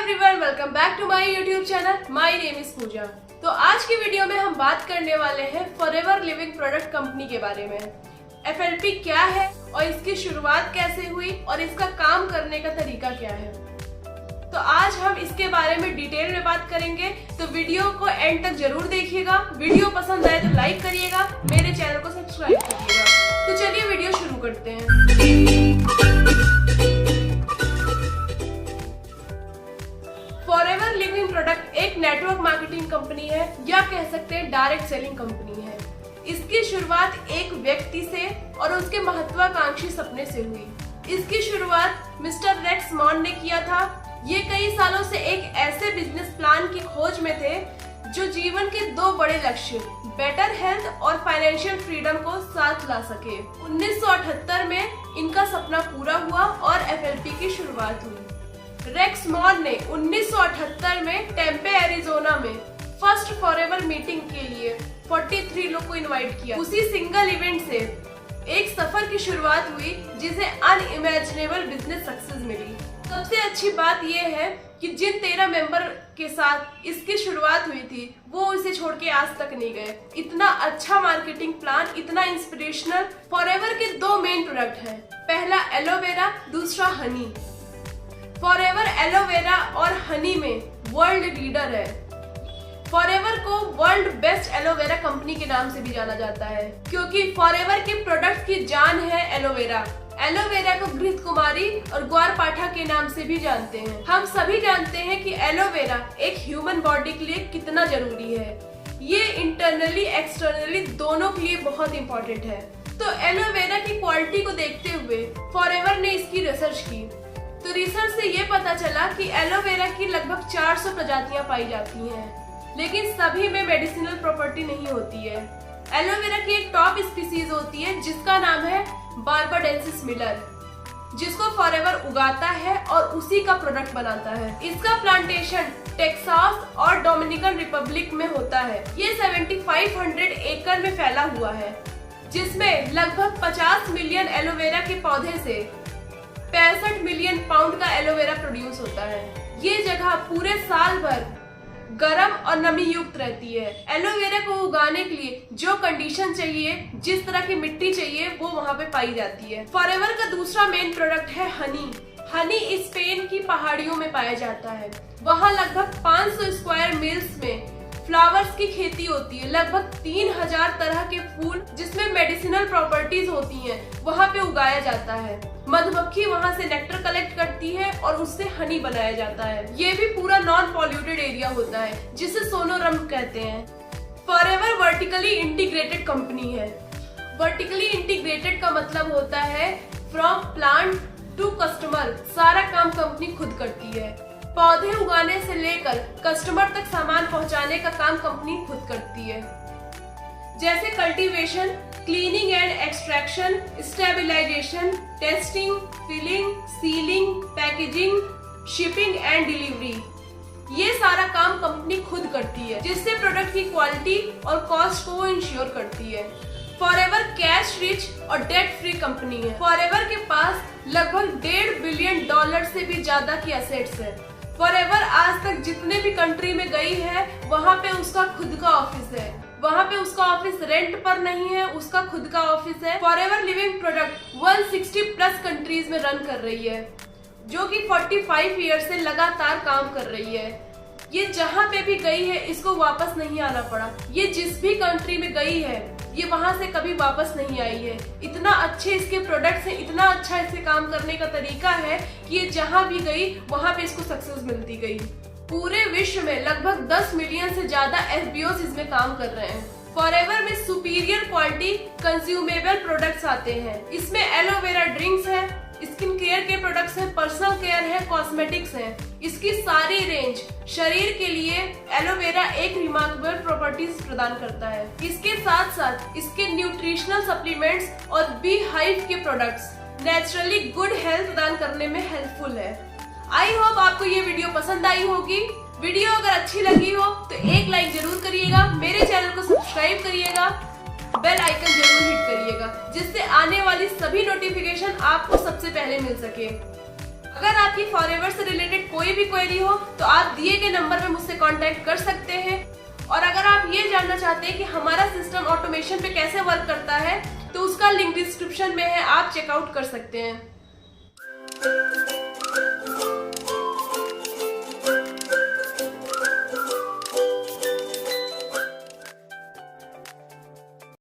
Everyone, welcome back to my YouTube channel. My name is Pooja. तो आज की video में हम बात करने वाले हैं फॉरएवर लिविंग प्रोडक्ट कंपनी के बारे में। एफएलपी क्या है और इसकी शुरुआत कैसे हुई और इसका काम करने का तरीका क्या है, तो आज हम इसके बारे में डिटेल में बात करेंगे। तो वीडियो को एंड तक जरूर देखिएगा। वीडियो पसंद आए तो लाइक करिएगा, मेरे चैनल को सब्सक्राइब करिएगा। तो चलिए वीडियो शुरू करते हैं। फॉरएवर लिविंग प्रोडक्ट एक नेटवर्क मार्केटिंग कंपनी है या कह सकते हैं डायरेक्ट सेलिंग कंपनी है। इसकी शुरुआत एक व्यक्ति से और उसके महत्वाकांक्षी सपने से हुई। इसकी शुरुआत मिस्टर रेक्स मॉन ने किया था। ये कई सालों से एक ऐसे बिजनेस प्लान की खोज में थे जो जीवन के दो बड़े लक्ष्य, बेटर हेल्थ और फाइनेंशियल फ्रीडम को साथ ला सके। 1978 में इनका सपना पूरा हुआ और एफएलपी की शुरुआत हुई। रेक्स मॉन ने 1978 में टेम्पे एरिजोना में फर्स्ट फॉरएवर मीटिंग के लिए 43 लोग को इनवाइट किया। उसी सिंगल इवेंट से एक सफर की शुरुआत हुई जिसे अनइमेजिनेबल बिजनेस सक्सेस मिली। सबसे अच्छी बात यह है कि जिन 13 मेंबर के साथ इसकी शुरुआत हुई थी वो इसे छोड़ के आज तक नहीं गए। इतना अच्छा मार्केटिंग प्लान, इतना इंस्पिरेशनल। फॉरएवर के दो मेन प्रोडक्ट हैं, पहला एलोवेरा, दूसरा हनी। फॉरएवर एलोवेरा और हनी में वर्ल्ड लीडर है। फॉरएवर को वर्ल्ड बेस्ट एलोवेरा कंपनी के नाम से भी जाना जाता है क्योंकि फॉरएवर के प्रोडक्ट की जान है एलोवेरा। एलोवेरा को घृत कुमारी और ग्वार पाठा के नाम से भी जानते हैं। हम सभी जानते हैं कि एलोवेरा एक ह्यूमन बॉडी के लिए कितना जरूरी है। ये इंटरनली एक्सटर्नली दोनों के लिए बहुत इंपॉर्टेंट है। तो एलोवेरा की क्वालिटी को देखते हुए फॉरएवर ने इसकी रिसर्च की। तो रिसर्च से ये पता चला कि एलोवेरा की लगभग 400 प्रजातियां पाई जाती हैं, लेकिन सभी में मेडिसिनल प्रॉपर्टी नहीं होती है। एलोवेरा की एक टॉप स्पीसीज होती है जिसका नाम है बार्बाडेंसिस मिलर, जिसको फॉरएवर उगाता है और उसी का प्रोडक्ट बनाता है। इसका प्लांटेशन टेक्सास और डोमिनिकन रिपब्लिक में होता है। ये 7500 एकड़ में फैला हुआ है, जिसमें लगभग 50 मिलियन एलोवेरा के पौधे से 65 मिलियन पाउंड का एलोवेरा प्रोड्यूस होता है। ये जगह पूरे साल भर गर्म और नमी युक्त रहती है। एलोवेरा को उगाने के लिए जो कंडीशन चाहिए, जिस तरह की मिट्टी चाहिए, वो वहाँ पे पाई जाती है। फॉरएवर का दूसरा मेन प्रोडक्ट है हनी। हनी स्पेन की पहाड़ियों में पाया जाता है। वहाँ लगभग 500 स्क्वायर मील्स में फ्लावर्स की खेती होती है। लगभग 3000 तरह के फूल जिसमें मेडिसिनल प्रॉपर्टीज होती हैं वहाँ पे उगाया जाता है। मधुमक्खी वहाँ से नेक्टर कलेक्ट करती है और उससे हनी बनाया जाता है। ये भी पूरा नॉन पॉल्यूटेड एरिया होता है जिसे सोनोरम कहते हैं। फॉरएवर वर्टिकली इंटीग्रेटेड कंपनी है। वर्टिकली इंटीग्रेटेड का मतलब होता है फ्रॉम प्लांट टू कस्टमर। सारा काम कंपनी खुद करती है। पौधे उगाने से लेकर कस्टमर तक सामान पहुंचाने का काम कंपनी खुद करती है, जैसे cultivation, cleaning and extraction, stabilisation, testing, filling, sealing, packaging, shipping and delivery. ये सारा काम कंपनी खुद करती है, जिससे प्रोडक्ट की क्वालिटी और कॉस्ट को इंश्योर करती है। फॉरएवर कैश रिच और डेट फ्री कंपनी है। फॉरएवर के पास लगभग $1.5 बिलियन से भी ज्यादा की एसेट्स है। फॉरएवर आज तक जितने भी कंट्री में गई है वहाँ पे उसका खुद का ऑफिस है। वहाँ पे उसका ऑफिस रेंट पर नहीं है, उसका खुद का ऑफिस है। Forever living product 160 plus countries में रन कर रही है, जो कि 45 ईयर से लगातार काम कर रही है। ये जहाँ पे भी गई है इसको वापस नहीं आना पड़ा। ये जिस भी कंट्री में गई है ये वहां से कभी वापस नहीं आई है। इतना अच्छे इसके प्रोडक्ट्स हैं, इतना अच्छा इससे काम करने का तरीका है कि ये जहां भी गई वहां पे इसको सक्सेस मिलती गई। पूरे विश्व में लगभग 10 मिलियन से ज्यादा एफबीओस इसमें काम कर रहे हैं। फॉरएवर में सुपीरियर क्वालिटी कंज्यूमेबल प्रोडक्ट्स आते हैं। इसमें एलोवेरा ड्रिंक्स है, स्किन केयर के प्रोडक्ट्स हैं, पर्सनल केयर है, कॉस्मेटिक्स है। इसकी सारी रेंज शरीर के लिए एलोवेरा एक रिमार्केबल प्रॉपर्टीज प्रदान करता है। इसके साथ साथ इसके न्यूट्रिशनल सप्लीमेंट्स और बी हाइव के प्रोडक्ट्स नेचुरली गुड हेल्थ प्रदान करने में हेल्पफुल है। आई होप आपको ये वीडियो पसंद आई होगी। वीडियो अगर अच्छी लगी हो तो एक लाइक जरूर करिएगा, मेरे चैनल को सब्सक्राइब करिएगा, बेल आइकन जरूर हिट करिएगा, जिससे आने वाली सभी नोटिफिकेशन आपको सबसे पहले मिल सके। अगर आपकी फॉरएवर से रिलेटेड कोई भी क्वेरी हो तो आप दिए गए नंबर पे मुझसे कांटेक्ट कर सकते हैं। और अगर आप ये जानना चाहते हैं कि हमारा सिस्टम ऑटोमेशन पे कैसे वर्क करता है तो उसका लिंक डिस्क्रिप्शन में है, आप चेकआउट कर सकते हैं।